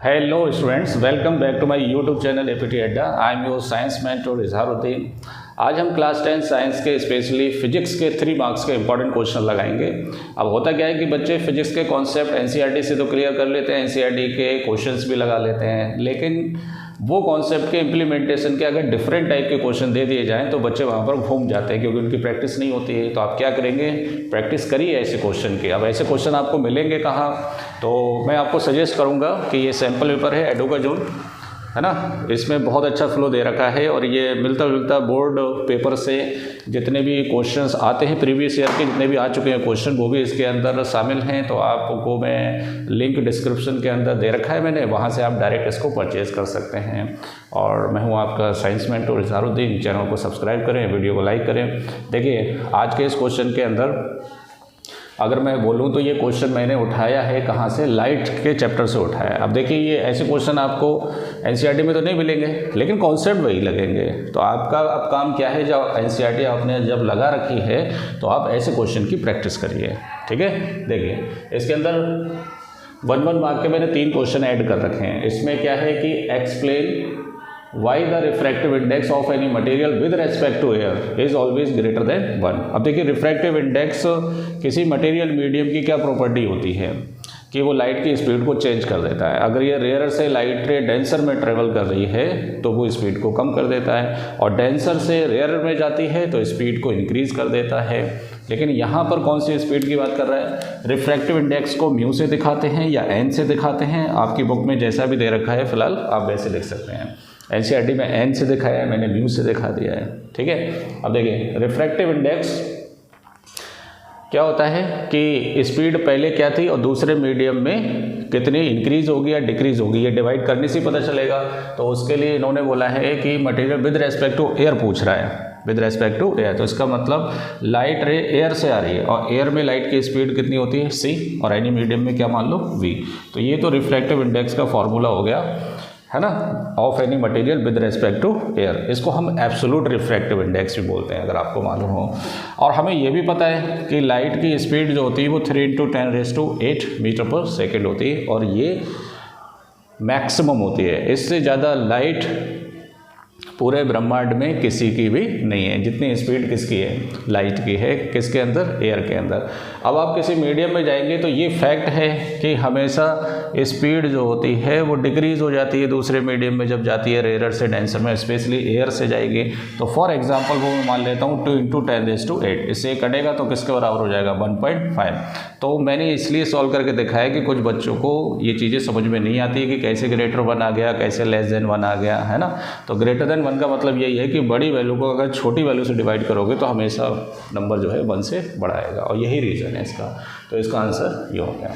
Hello students, welcome back to my YouTube channel APT Adda. I am your science mentor Izharuddin. आज हम class 10 science के specially physics के 3 marks के important question लगाएंगे। अब होता क्या है कि बच्चे फिजिक्स के कॉन्सेप्ट एनसीईआरटी से तो क्लियर कर लेते हैं, एनसीईआरटी के क्वेश्चंस भी लगा लेते हैं, लेकिन वो कॉन्सेप्ट के इम्प्लीमेंटेशन के अगर डिफरेंट टाइप के क्वेश्चन दे दिए जाएँ तो बच्चे वहाँ पर घूम जाते हैं क्योंकि उनकी प्रैक्टिस नहीं होती है। तो आप क्या करेंगे, प्रैक्टिस करिए ऐसे क्वेश्चन की। अब ऐसे क्वेश्चन आपको मिलेंगे कहाँ, तो मैं आपको सजेस्ट करूँगा कि ये सैम्पल पेपर है एडोकाजून, है ना। इसमें बहुत अच्छा फ्लो दे रखा है और ये मिलता जुलता बोर्ड पेपर से जितने भी क्वेश्चंस आते हैं प्रीवियस ईयर के, जितने भी आ चुके हैं क्वेश्चन, वो भी इसके अंदर शामिल हैं। तो आपको मैं लिंक डिस्क्रिप्शन के अंदर दे रखा है मैंने, वहाँ से आप डायरेक्ट इसको परचेज़ कर सकते हैं। और मैं हूँ आपका साइंस मेंटर इजहारुद्दीन। चैनल को सब्सक्राइब करें, वीडियो को लाइक करें। देखिए आज के इस क्वेश्चन के अंदर अगर मैं बोलूँ तो ये क्वेश्चन मैंने उठाया है कहाँ से, लाइट के चैप्टर से उठाया है। अब देखिए ये ऐसे क्वेश्चन आपको एनसीईआरटी में तो नहीं मिलेंगे, लेकिन कॉन्सेप्ट वही लगेंगे। तो आपका अब काम क्या है, जब एनसीईआरटी आपने जब लगा रखी है तो आप ऐसे क्वेश्चन की प्रैक्टिस करिए, ठीक है। देखिए इसके अंदर 1 मार्क के मैंने 3 क्वेश्चन ऐड कर रखे हैं। इसमें क्या है कि explain why the refractive index of any material with respect to air is always greater than 1। अब देखिए रिफ्रैक्टिव इंडेक्स किसी मटेरियल मीडियम की क्या प्रॉपर्टी होती है कि वो लाइट की स्पीड को चेंज कर देता है। अगर ये रेयर से लाइट रे डेंसर में ट्रेवल कर रही है तो वो स्पीड को कम कर देता है, और डेंसर से रेयर में जाती है तो स्पीड को इंक्रीज़ कर देता है। लेकिन यहाँ पर कौन सी स्पीड की बात कर रहा है, रिफ्रैक्टिव इंडेक्स को म्यू से दिखाते हैं या एन से दिखाते हैं। आपकी बुक में जैसा भी दे रखा है फिलहाल आप वैसे लिख सकते हैं। एनसीईआरटी में एन से दिखाया है, मैंने म्यू से दिखा दिया है, ठीक है। अब देखिए रिफ्रैक्टिव इंडेक्स क्या होता है कि स्पीड पहले क्या थी और दूसरे मीडियम में कितनी इंक्रीज होगी या डिक्रीज होगी, ये डिवाइड करने से पता चलेगा। तो उसके लिए इन्होंने बोला है कि material with respect to air पूछ रहा है, विद रेस्पेक्ट टू एयर। तो इसका मतलब लाइट रे एयर से आ रही है और एयर में लाइट की स्पीड कितनी होती है c, और एनी मीडियम में क्या मान लो v। तो ये तो रिफ्रैक्टिव इंडेक्स का फॉर्मूला हो गया, है ना, of any material with respect to air. इसको हम एब्सोल्यूट रिफ्रैक्टिव इंडेक्स भी बोलते हैं अगर आपको मालूम हो। और हमें ये भी पता है कि लाइट की स्पीड जो होती है वो 3 × 10⁸ मीटर पर सेकेंड होती है और ये मैक्सिमम होती है। इससे ज़्यादा लाइट पूरे ब्रह्मांड में किसी की भी नहीं है। जितनी स्पीड किसकी है, लाइट की है, किसके अंदर, एयर के अंदर। अब आप किसी मीडियम में जाएंगे तो ये फैक्ट है कि हमेशा स्पीड जो होती है वो डिक्रीज़ हो जाती है दूसरे मीडियम में जब जाती है रेयर से डेंसर में, स्पेशली एयर से जाएगी। तो फॉर एग्जांपल वो मैं मान लेता हूँ 2 × 10⁸, इससे कटेगा तो किसके बराबर हो जाएगा, 1.5। तो मैंने इसलिए सॉल्व करके दिखाया कि कुछ बच्चों को ये चीज़ें समझ में नहीं आती है कि कैसे ग्रेटर 1 आ गया, कैसे लेस देन 1 आ गया, है ना। तो ग्रेटर देन 1 का मतलब यही है कि बड़ी वैल्यू को अगर छोटी वैल्यू से डिवाइड करोगे तो हमेशा नंबर जो है 1 से बढ़ाएगा, और यही रीज़न है इसका। तो इसका आंसर ये हो गया।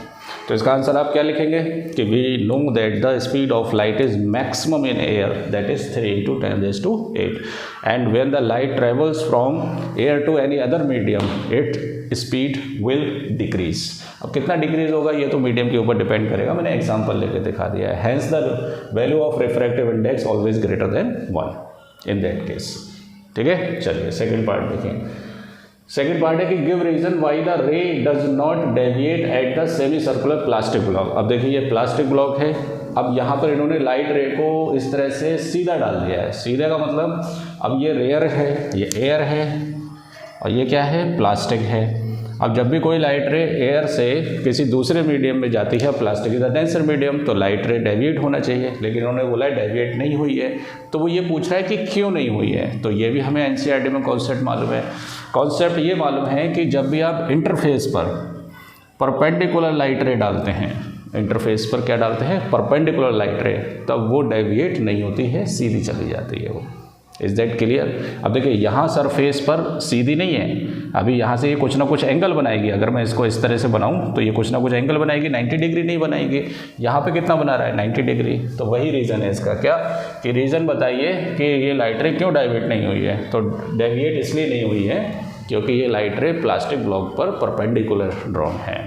तो इसका आंसर आप क्या लिखेंगे कि we know that the speed of light is maximum in air, that is 3 × 10⁸, and when the light travels from air to any other medium it speed will decrease. अब कितना डिक्रीज होगा ये तो मीडियम के ऊपर डिपेंड करेगा, मैंने example लेके दिखा दिया है। Hence the value of refractive index always greater than 1 in that case, ठीक है। चलिए सेकेंड पार्ट देखें। सेकेंड पार्ट है कि give reason why the ray does not deviate at the semi circular plastic block. अब देखिए ये प्लास्टिक ब्लॉक है। अब यहाँ पर इन्होंने लाइट रे को इस तरह से सीधा डाल दिया है। सीधे का मतलब अब ये रेयर है, ये एयर है, और ये क्या है, प्लास्टिक है। अब जब भी कोई लाइट रे एयर से किसी दूसरे मीडियम में जाती है, plastic is the denser medium, तो लाइट रे डेविएट होना चाहिए, लेकिन उन्होंने बोला डेविएट नहीं हुई है। तो वो ये पूछ रहा है कि क्यों नहीं हुई है। तो ये भी हमें एनसीईआरटी में कॉन्सेप्ट मालूम है। कॉन्सेप्ट ये मालूम है कि जब भी आप इंटरफेस पर परपेंडिकुलर लाइट रे डालते हैं, इंटरफेस पर क्या डालते हैं, परपेंडिकुलर लाइट रे, तब वो डेविएट नहीं होती है, सीधी चली जाती है वो। Is that clear. अब देखिए यहाँ सरफेस पर सीधी नहीं है, अभी यहाँ से ये कुछ ना कुछ एंगल बनाएगी। अगर मैं इसको इस तरह से बनाऊँ तो ये कुछ ना कुछ एंगल बनाएगी, 90 डिग्री नहीं बनाएगी। यहाँ पे कितना बना रहा है, 90 डिग्री। तो वही रीज़न है इसका, क्या कि रीज़न बताइए कि ये लाइट रे क्यों डेविएट नहीं हुई है। तो डेविएट इसलिए नहीं हुई है क्योंकि ये लाइट रे प्लास्टिक ब्लॉक पर परपेंडिकुलर ड्रॉन है,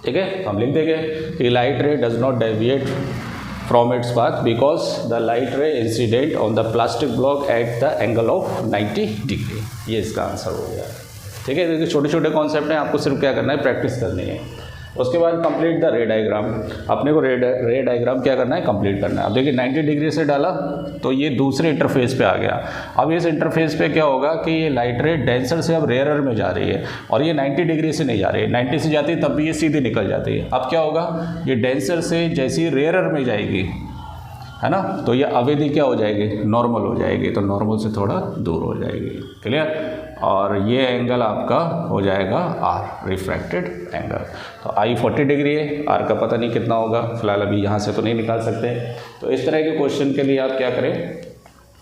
ठीक है। हम लिख देंगे कि लाइट रे does not deviate from its path because the light ray incident on the plastic block at the angle of 90 degree। ये इसका आंसर हो गया, ठीक है। देखिए छोटे छोटे कॉन्सेप्ट हैं, आपको सिर्फ क्या करना है, प्रैक्टिस करनी है। उसके बाद कंप्लीट द रे डायग्राम। अपने को रे डायग्राम क्या करना है, कंप्लीट करना है। अब देखिए 90 डिग्री से डाला तो ये दूसरे इंटरफेस पे आ गया। अब इस इंटरफेस पे क्या होगा कि ये लाइट रे डेंसर से अब रेयरर में जा रही है और ये 90 डिग्री से नहीं जा रही है। 90 से जाती है तब भी ये सीधी निकल जाती है। अब क्या होगा, ये डेंसर से जैसी रेयरर में जाएगी, है ना, तो ये अवधि क्या हो जाएगी, नॉर्मल हो जाएगी। तो नॉर्मल से थोड़ा दूर हो जाएगी। क्लियर। और ये एंगल आपका हो जाएगा आर, रिफ्रैक्टेड एंगल। तो आई 40 डिग्री है, आर का पता नहीं कितना होगा, फिलहाल अभी यहाँ से तो नहीं निकाल सकते। तो इस तरह के क्वेश्चन के लिए आप क्या करें,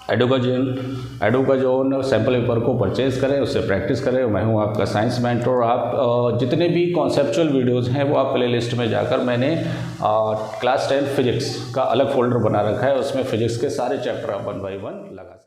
एडुकाजोन सैम्पल पेपर को परचेज़ करें, उससे प्रैक्टिस करें। मैं हूँ आपका साइंस मेंटर। आप जितने भी कॉन्सेप्चुअल वीडियोज़ हैं वो आप प्ले लिस्ट में जाकर, मैंने क्लास 10 फिजिक्स का अलग फोल्डर बना रखा है, उसमें फिजिक्स के सारे चैप्टर आप 1 बाय 1 लगा सकते हैं।